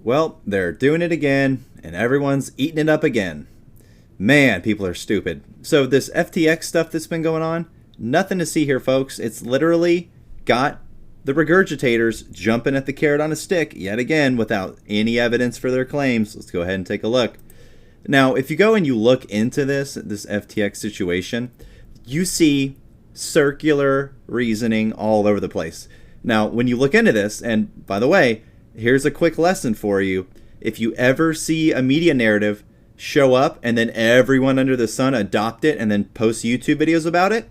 Well, they're doing it again, and everyone's eating it up again. Man, people are stupid. So this FTX stuff that's been going on, nothing to see here, folks. It's literally got the regurgitators jumping at the carrot on a stick yet again without any evidence for their claims. Let's go ahead and take a look. Now, if you go and you look into this FTX situation, you see circular reasoning all over the place. Now, when you look into this, and by the way, here's a quick lesson for you. If you ever see a media narrative show up and then everyone under the sun adopt it and then post YouTube videos about it,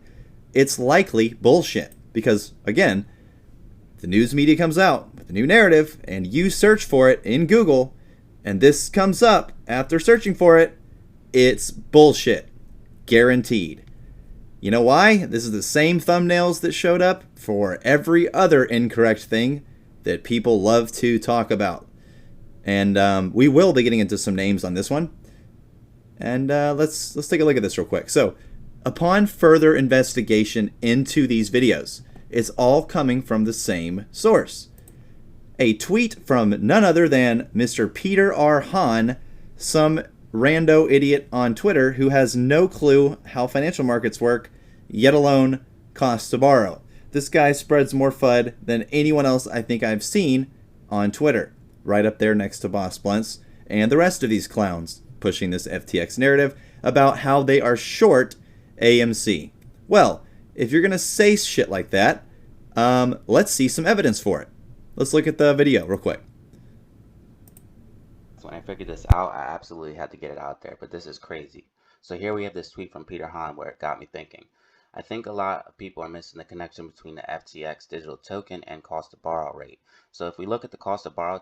it's likely bullshit. Because, again, the news media comes out with a new narrative and you search for it in Google and this comes up after searching for it, it's bullshit. Guaranteed. You know why? This is the same thumbnails that showed up for every other incorrect thing that people love to talk about. And we will be getting into some names on this one. And let's take a look at this real quick. So, upon further investigation into these videos, it's all coming from the same source. A tweet from none other than Mr. Peter R. Hann, some rando idiot on Twitter who has no clue how financial markets work, yet alone cost to borrow. This guy spreads more FUD than anyone else I think I've seen on Twitter, right up there next to Boss Blunts and the rest of these clowns pushing this FTX narrative about how they are short AMC. Well, if you're going to say shit like that, let's see some evidence for it. Let's look at the video real quick. When I figured this out, I absolutely had to get it out there, but this is crazy. So here we have this tweet from Peter Hann where it got me thinking. I think a lot of people are missing the connection between the FTX digital token and cost to borrow rate. So if we look at the cost to borrow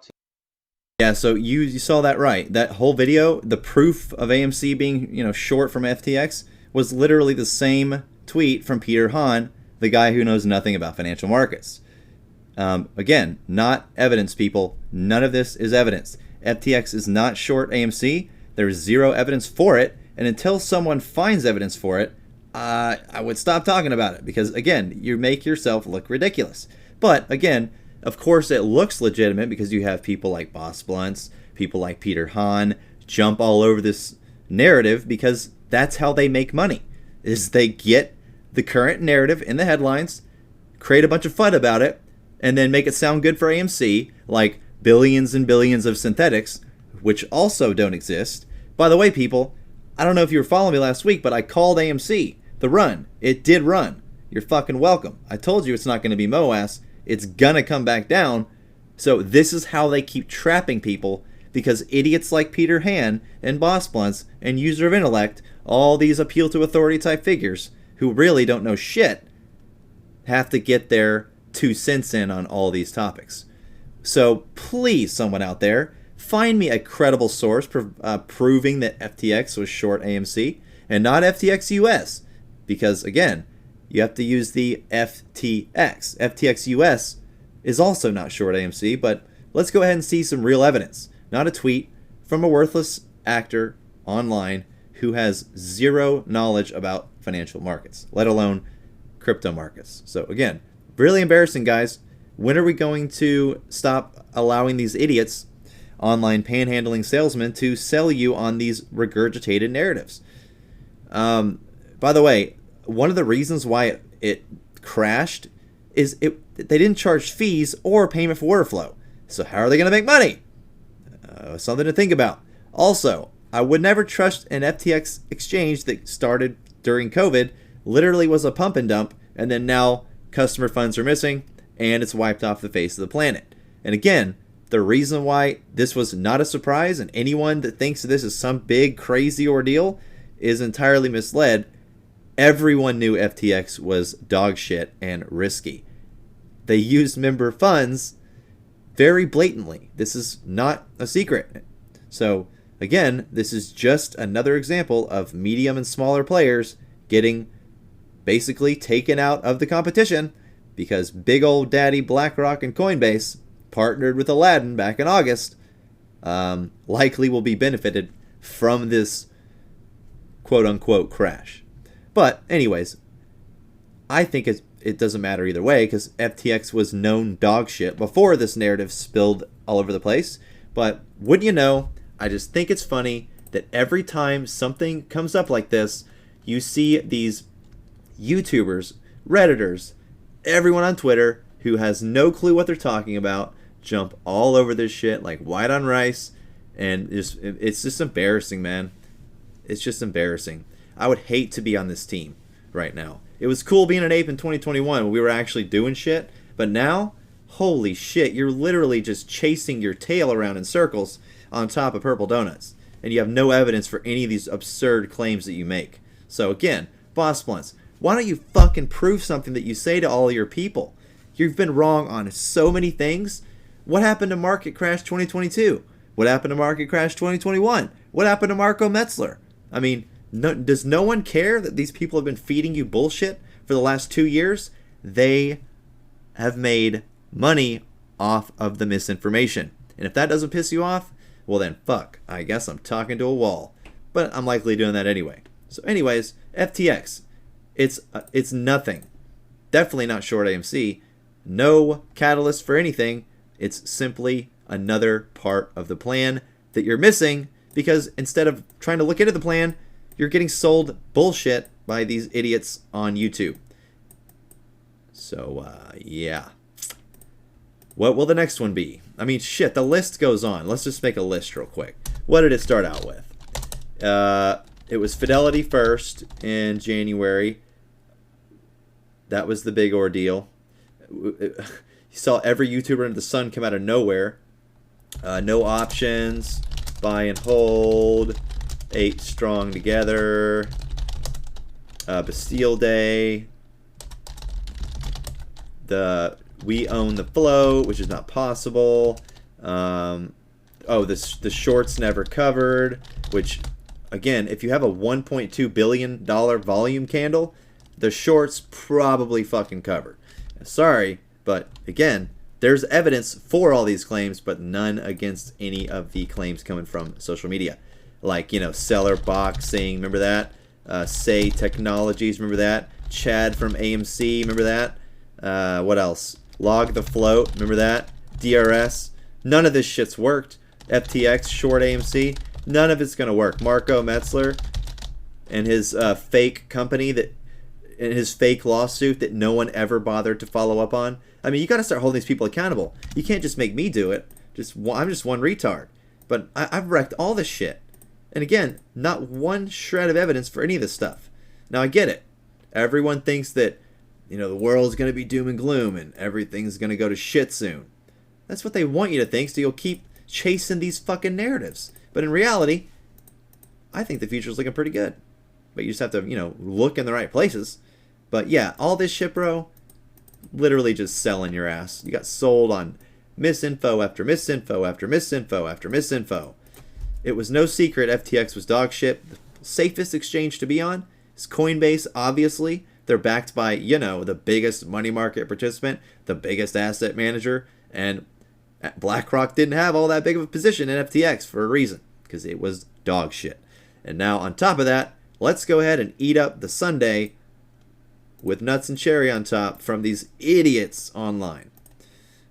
yeah, so you saw that right. That whole video, the proof of AMC being, short from FTX was literally the same tweet from Peter Hann, the guy who knows nothing about financial markets. Again, not evidence, people. None of this is evidence. FTX is not short AMC. There's zero evidence for it. And until someone finds evidence for it, I would stop talking about it because, again, you make yourself look ridiculous. But, again, of course it looks legitimate because you have people like Boss Blunts, people like Peter Hann jump all over this narrative because that's how they make money, is they get the current narrative in the headlines, create a bunch of FUD about it, and then make it sound good for AMC, like billions and billions of synthetics, which also don't exist. By the way, people, I don't know if you were following me last week, but I called AMC. The run. It did run. You're fucking welcome. I told you it's not going to be MOAS. It's going to come back down. So this is how they keep trapping people because idiots like Peter Hann and Boss Blunts and User of Intellect, all these appeal to authority type figures who really don't know shit, have to get their 2 cents in on all these topics. So please, someone out there, find me a credible source proving that FTX was short AMC and not FTX US. Because, again, you have to use the FTX. FTX US is also not short AMC, but let's go ahead and see some real evidence. Not a tweet from a worthless actor online who has zero knowledge about financial markets, let alone crypto markets. So, again, really embarrassing, guys. When are we going to stop allowing these idiots, online panhandling salesmen, to sell you on these regurgitated narratives? By the way, one of the reasons why it crashed is they didn't charge fees or payment for order flow. So how are they going to make money? Something to think about. Also, I would never trust an FTX exchange that started during COVID, literally was a pump and dump, and then now customer funds are missing, and it's wiped off the face of the planet. And again, the reason why this was not a surprise, and anyone that thinks this is some big crazy ordeal is entirely misled. Everyone knew FTX was dog shit and risky. They used member funds very blatantly. This is not a secret. So again, this is just another example of medium and smaller players getting basically taken out of the competition because big old daddy BlackRock and Coinbase partnered with Aladdin back in August, likely will be benefited from this quote-unquote crash. But anyways, I think it doesn't matter either way because FTX was known dog shit before this narrative spilled all over the place. But wouldn't you know, I just think it's funny that every time something comes up like this, you see these YouTubers, Redditors, everyone on Twitter who has no clue what they're talking about jump all over this shit like white on rice, and it's just embarrassing, man. It's just embarrassing. I would hate to be on this team right now. It was cool being an ape in 2021 when we were actually doing shit, but now, holy shit, you're literally just chasing your tail around in circles on top of purple donuts, and you have no evidence for any of these absurd claims that you make. So again, Boss Blunts, why don't you fucking prove something that you say to all your people? You've been wrong on so many things. What happened to Market Crash 2022? What happened to Market Crash 2021? What happened to Marco Metzler? I mean, does no one care that these people have been feeding you bullshit for the last 2 years? They have made money off of the misinformation. And if that doesn't piss you off, well then fuck, I guess I'm talking to a wall. But I'm likely doing that anyway. So anyways, FTX, it's nothing. Definitely not short AMC. No catalyst for anything. It's simply another part of the plan that you're missing, because instead of trying to look into the plan, you're getting sold bullshit by these idiots on YouTube. So, yeah. What will the next one be? I mean, shit, the list goes on. Let's just make a list real quick. What did it start out with? It was Fidelity first in January. That was the big ordeal. You saw every YouTuber under the sun come out of nowhere. No options. Buy and hold. 8 strong together. Bastille Day. We own the float, which is not possible. The shorts never covered, which, again, if you have a $1.2 billion volume candle, the shorts probably fucking covered. Sorry, but again, there's evidence for all these claims, but none against any of the claims coming from social media. Like, Seller Boxing, remember that? Say Technologies, remember that? Chad from AMC, remember that? What else? Log the Float, remember that? DRS. None of this shit's worked. FTX, short AMC, none of it's going to work. Marco Metzler and his fake company and his fake lawsuit that no one ever bothered to follow up on. I mean, you got to start holding these people accountable. You can't just make me do it. I'm just one retard. But I've wrecked all this shit. And again, not one shred of evidence for any of this stuff. Now, I get it. Everyone thinks that, the world's going to be doom and gloom and everything's going to go to shit soon. That's what they want you to think, so you'll keep chasing these fucking narratives. But in reality, I think the future's looking pretty good. But you just have to, look in the right places. But yeah, all this shit, bro, literally just selling your ass. You got sold on misinfo after misinfo after misinfo after misinfo. It was no secret FTX was dog shit. The safest exchange to be on is Coinbase, obviously. They're backed by, the biggest money market participant, the biggest asset manager, and BlackRock didn't have all that big of a position in FTX for a reason, because it was dog shit. And now on top of that, let's go ahead and eat up the sundae with nuts and cherry on top from these idiots online.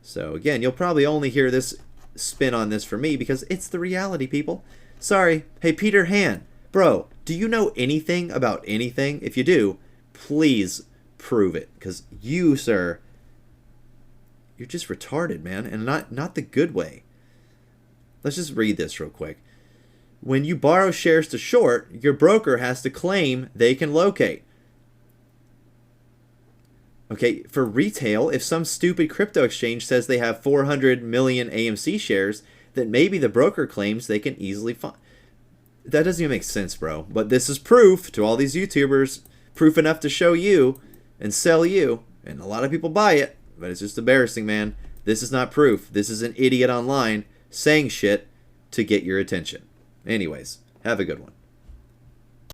So again, you'll probably only hear this spin on this from me because it's the reality, people. Sorry. Hey, Peter Hann, bro, do you know anything about anything? If you do, please prove it, because you, sir, you're just retarded, man, and not the good way. Let's just read this real quick. When you borrow shares to short, your broker has to claim they can locate. Okay, for retail, if some stupid crypto exchange says they have 400 million AMC shares, then maybe the broker claims they can easily find. That doesn't even make sense, bro. But this is proof to all these YouTubers. Proof enough to show you and sell you. And a lot of people buy it. But it's just embarrassing, man. This is not proof. This is an idiot online saying shit to get your attention. Anyways, have a good one.